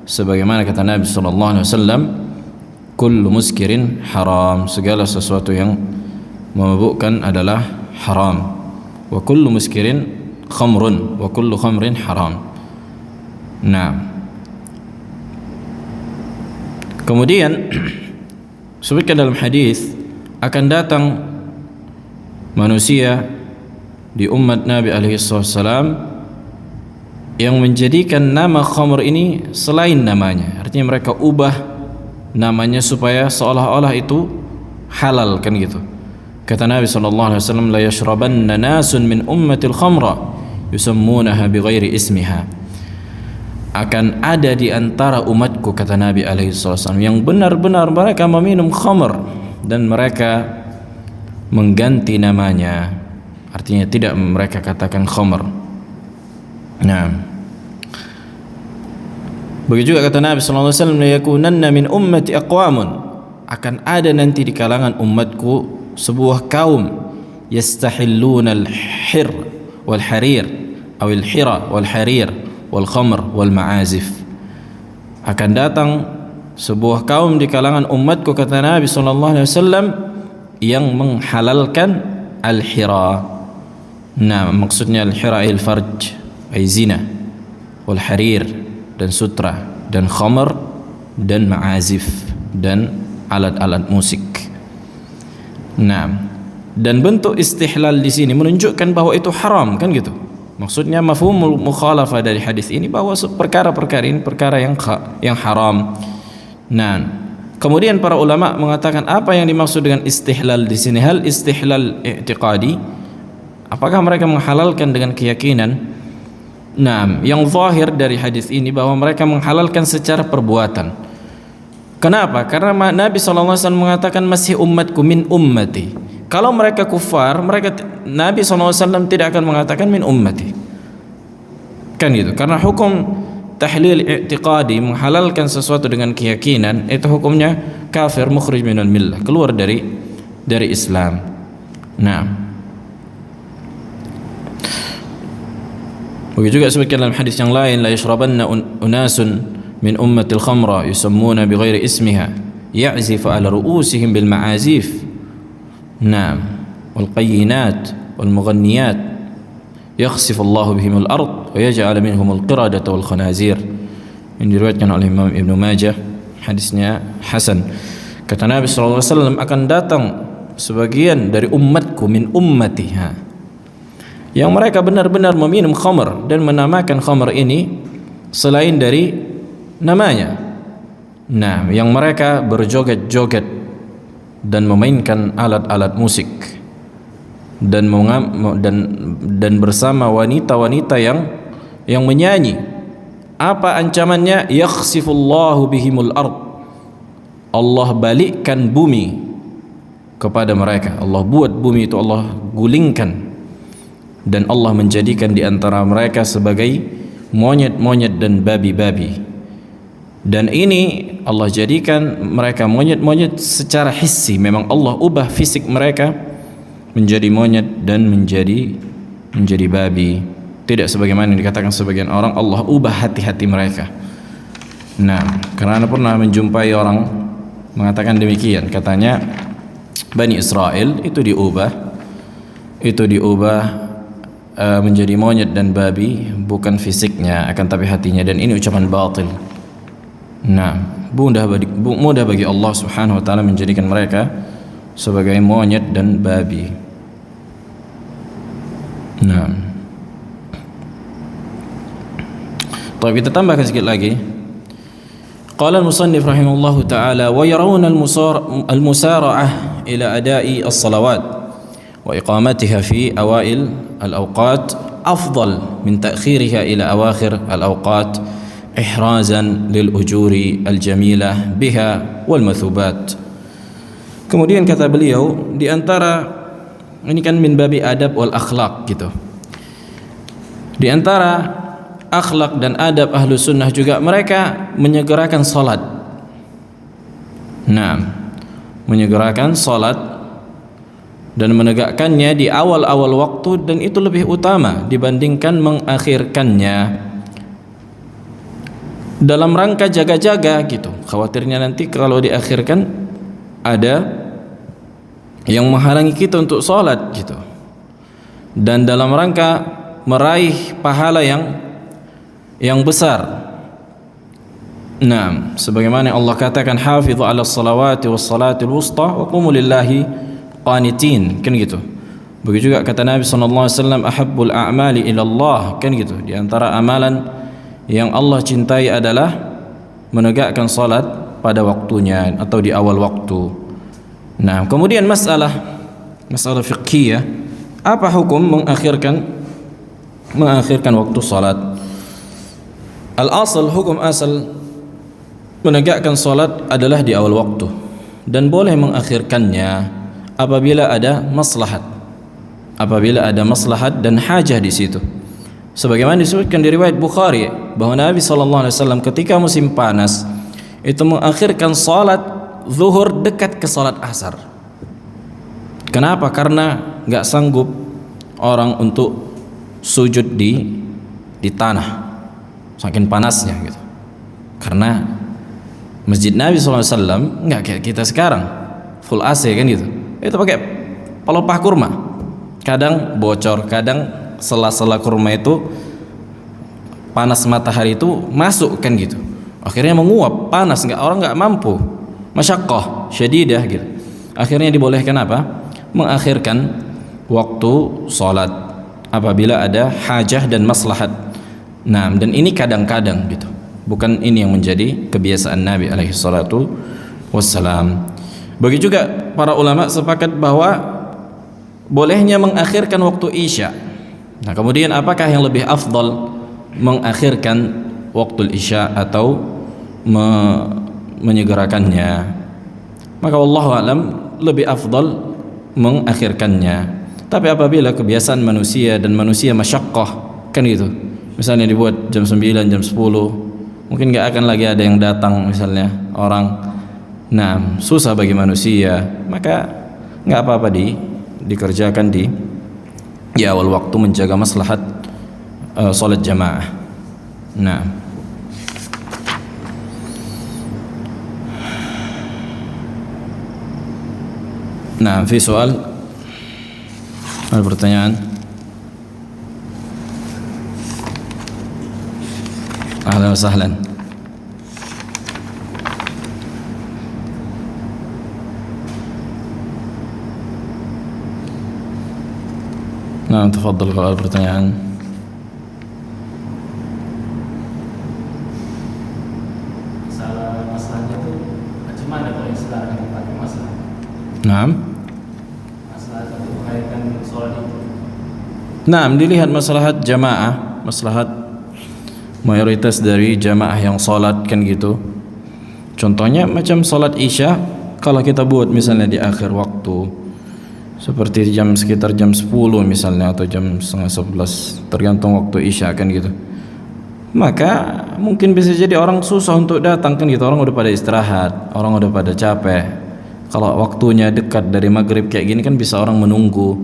sebagaimana kata Nabi sallallahu alaihi wasallam, kullu muskirin haram, segala sesuatu yang memabukkan adalah haram. Wa kullu muskirin khamrun wa kullu khamrin haram. Nah, kemudian sebutkan dalam hadis akan datang manusia di umat Nabi alaihi wasallam yang menjadikan nama khamr ini selain namanya. Artinya mereka ubah namanya supaya seolah-olah itu halal, kan gitu. Kata Nabi sallallahu alaihi wasallam, la yashrabanna nasun min ummatil khamra yusammunaha bighairi ismiha. Akan ada di antara umatku, kata Nabi alaihi wasallam, yang benar-benar mereka meminum khamr dan mereka mengganti namanya. Artinya tidak mereka katakan khamr. Nah, begitu juga kata Nabi sallallahu alaihi wasallam, la yakunanna min ummati aqwamun, akan ada nanti di kalangan umatku sebuah kaum yastahilluna al-hir wal harir atau al-hira wal harir wal khamr wal ma'azif. Akan datang sebuah kaum di kalangan umatku, kata Nabi sallallahu alaihi wasallam, yang menghalalkan al-hira. Nah, maksudnya al-hira al-farj, ay zina, wal harir dan sutra, dan khamr dan ma'azif dan alat-alat musik. Nah, dan bentuk istihlal di sini menunjukkan bahwa itu haram, kan gitu. Maksudnya mafhumul mukhalafah dari hadis ini bahwa perkara-perkara ini perkara yang haram. Nah, kemudian para ulama mengatakan apa yang dimaksud dengan istihlal di sini? Hal istihlal i'tiqadi? Apakah mereka menghalalkan dengan keyakinan? Nah, yang zahir dari hadis ini bahwa mereka menghalalkan secara perbuatan. Kenapa? Karena Nabi SAW mengatakan masih umatku min ummati. Kalau mereka kufar, Nabi SAW tidak akan mengatakan min ummati, kan gitu. Karena hukum tahlil i'tiqadi, menghalalkan sesuatu dengan keyakinan, itu hukumnya kafir, mukhrij minal millah, keluar dari Islam. Nah, begitu juga sebutkan dalam hadis yang lain, la yashrabanna unasun min ummatil khamra yusammuna bighairi ismiha ya'zifu ala ru'usihim bil ma'azif. Naam, wal qayyinat wal mughanniyat yakhsifu Allahu bihim al ard wa yaj'al minhum al qiradata wal khanazir. Ini diriwayatkan oleh Imam Ibnu Majah, hadisnya hasan. Kata Nabi sallallahu alaihi wasallam, akan datang sebagian dari umatku min ummati, yang mereka benar-benar meminum khamr dan menamakan khamr ini selain dari namanya. Nah, yang mereka berjoget-joget dan memainkan alat-alat musik dan bersama wanita-wanita yang menyanyi. Apa ancamannya? Yakhsifullahu bihimul ard. Allah balikkan bumi kepada mereka. Allah buat bumi itu, Allah gulingkan, dan Allah menjadikan di antara mereka sebagai monyet-monyet dan babi-babi. Dan ini Allah jadikan mereka monyet-monyet secara hissi. Memang Allah ubah fisik mereka menjadi monyet dan menjadi babi. Tidak sebagaimana yang dikatakan sebagian orang, Allah ubah hati-hati mereka. Nah, karena pernah menjumpai orang mengatakan demikian. Katanya Bani Israel itu diubah menjadi monyet dan babi, bukan fisiknya akan tapi hatinya, dan ini ucapan batil. Nah, mudah bagi Allah Subhanahu wa taala menjadikan mereka sebagai monyet dan babi. Nah, kita tambahkan sedikit lagi. Qala al-musannif rahimahullahu taala wa yarawna al-musara'ah ila ada'i as-salawat wa iqamatiha fi awail al-awqat afdal min ta'khiriha ila awakhir al-awqat ihrazan lil ujuri al-jamilah biha wal mathubat. Kemudian kata beliau, di antara ini kan min babi adab wal akhlaq gitu. Di antara akhlak dan adab ahlu sunnah juga mereka menyegerakan salat. Nah, menyegerakan salat dan menegakkannya di awal-awal waktu, dan itu lebih utama dibandingkan mengakhirkannya dalam rangka jaga-jaga gitu. Khawatirnya nanti kalau diakhirkan ada yang menghalangi kita untuk salat gitu, dan dalam rangka meraih pahala yang besar. Nah, sebagaimana Allah katakan hafizu 'alas salawati was salatil wusta wa qumu lillahi qanitin, kan gitu. Begitu juga kata Nabi sallallahu alaihi wasallam ahabbul a'mali ila Allah, kan gitu. Di antara amalan yang Allah cintai adalah menegakkan salat pada waktunya atau di awal waktu. Nah, kemudian masalah fiqhiyah, apa hukum mengakhirkan waktu salat? Al-asal, hukum asal menegakkan salat adalah di awal waktu, dan boleh mengakhirkannya apabila ada maslahat dan hajah di situ. Sebagaimana disebutkan di riwayat Bukhari bahwa Nabi SAW ketika musim panas itu mengakhirkan salat zuhur dekat ke salat asar. Kenapa? Karena nggak sanggup orang untuk sujud di tanah, saking panasnya gitu. Karena masjid Nabi SAW nggak kayak kita sekarang full AC kan gitu. Itu pakai pelepah kurma, kadang bocor, kadang sela-sela kurma itu panas matahari itu masuk kan gitu, akhirnya menguap, panas, orang nggak mampu, masyaqqah syadidah gitu. Akhirnya dibolehkan apa? Mengakhirkan waktu salat apabila ada hajah dan maslahat. Nah, dan ini kadang-kadang gitu, bukan ini yang menjadi kebiasaan Nabi alaihi salatu wassalam. Begitu juga para ulama sepakat bahwa bolehnya mengakhirkan waktu isya. Nah, kemudian apakah yang lebih afdal, mengakhirkan waktu isya atau menyegerakannya? Maka wallahu alam lebih afdal mengakhirkannya. Tapi apabila kebiasaan manusia dan manusia masyaqqah kan gitu, misalnya dibuat jam 9, jam 10, mungkin gak akan lagi ada yang datang misalnya orang, nah susah bagi manusia, maka gak apa-apa dikerjakan di awal waktu, menjaga maslahat salat jamaah. Nah, fi soal, ada pertanyaan? Ahlan wa sahlan. Nah, tafadhal kalau ada pertanyaan. Masalahnya itu macam mana kalau yang sekarang kita pakai masalah? Nah, Masalah itu mengaitkan sholat itu. nah, dilihat maslahat jamaah, maslahat mayoritas dari jamaah yang salat kan gitu. Contohnya macam salat Isya, kalau kita buat misalnya di akhir waktu seperti sekitar jam 10 misalnya atau jam setengah 11 tergantung waktu Isya kan gitu, maka mungkin bisa jadi orang susah untuk datang kan gitu, orang udah pada istirahat, orang udah pada capek. Kalau waktunya dekat dari maghrib kayak gini kan bisa orang menunggu,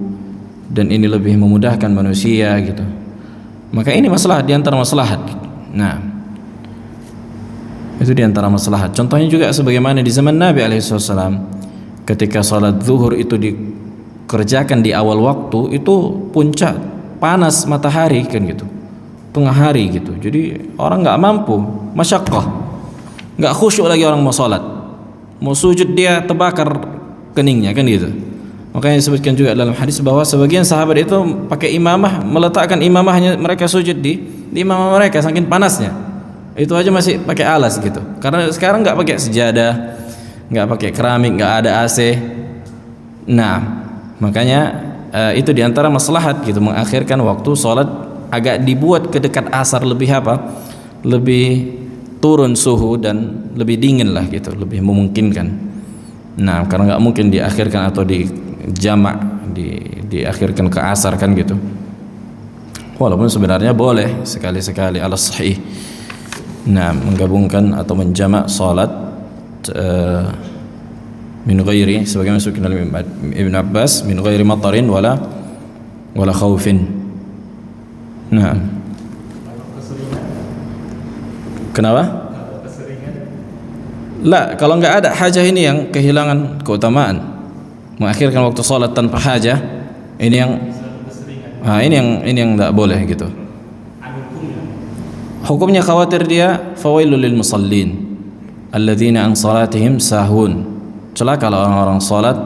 dan ini lebih memudahkan manusia gitu. Maka ini masalah di antara maslahat. Nah, itu di antara maslahat. Contohnya juga sebagaimana di zaman Nabi alaihissalam, ketika salat zuhur itu dikerjakan di awal waktu, itu puncak panas matahari kan gitu, tengah hari gitu. Jadi orang nggak mampu, masyaqqah, nggak khusyuk lagi orang mau salat, mau sujud dia terbakar keningnya kan gitu. Makanya disebutkan juga dalam hadis bahwa sebagian sahabat itu pakai imamah, meletakkan imamahnya mereka sujud di imamah mereka saking panasnya. Itu aja masih pakai alas gitu. Karena sekarang nggak pakai sejadah, nggak pakai keramik, nggak ada AC. Nah, makanya itu diantara maslahat gitu, mengakhirkan waktu sholat, agak dibuat ke dekat asar, lebih apa? Lebih turun suhu dan lebih dingin lah gitu, lebih memungkinkan. Nah, karena nggak mungkin diakhirkan atau dijamak, diakhirkan ke asar kan gitu. Walaupun sebenarnya boleh sekali-sekali ala sahih. Nah, menggabungkan atau menjamak salat min ghairi, sebagaimana disebutkan oleh Ibn Abbas, min ghairi matarin wala khaufin. Nah, kenapa? La, kalau nggak ada hajah, ini yang kehilangan keutamaan. Mengakhirkan waktu salat tanpa hajah, ini yang ini yang tidak boleh gitu. Hukumnya khawatir dia fawailul lil musallin alladzina an salatihim sahun. Celaka kalau orang-orang salat,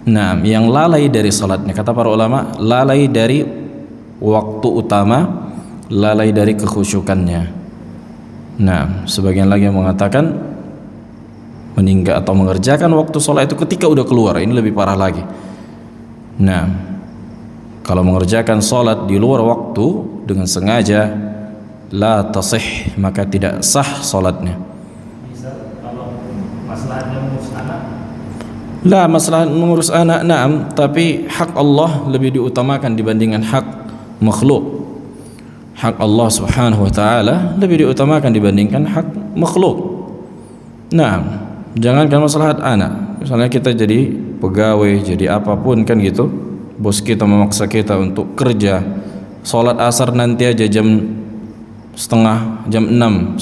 nah, yang lalai dari salatnya. Kata para ulama, lalai dari waktu utama, lalai dari kekhusyukannya. Nah, sebagian lagi yang mengatakan meninggal atau mengerjakan waktu salat itu ketika udah keluar, ini lebih parah lagi. Nah, kalau mengerjakan salat di luar waktu dengan sengaja, la tasih, maka tidak sah salatnya. Bisa kalau masalahnya mengurus anak. La, masalah mengurus anak, naam, tapi hak Allah lebih diutamakan dibandingkan hak makhluk. Hak Allah Subhanahu wa taala lebih diutamakan dibandingkan hak makhluk. Nah, jangankan masalah anak, misalnya kita jadi pegawai, jadi apapun kan gitu, bos kita memaksa kita untuk kerja, salat asar nanti aja jam 6,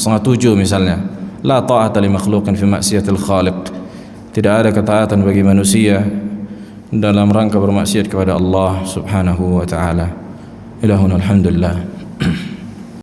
setengah 7 misalnya. La ta'ata li makhluqin fi maksiatil khaliq. Tidak ada ketaatan bagi manusia dalam rangka bermaksiat kepada Allah Subhanahu wa taala. Ilahuna alhamdulillah.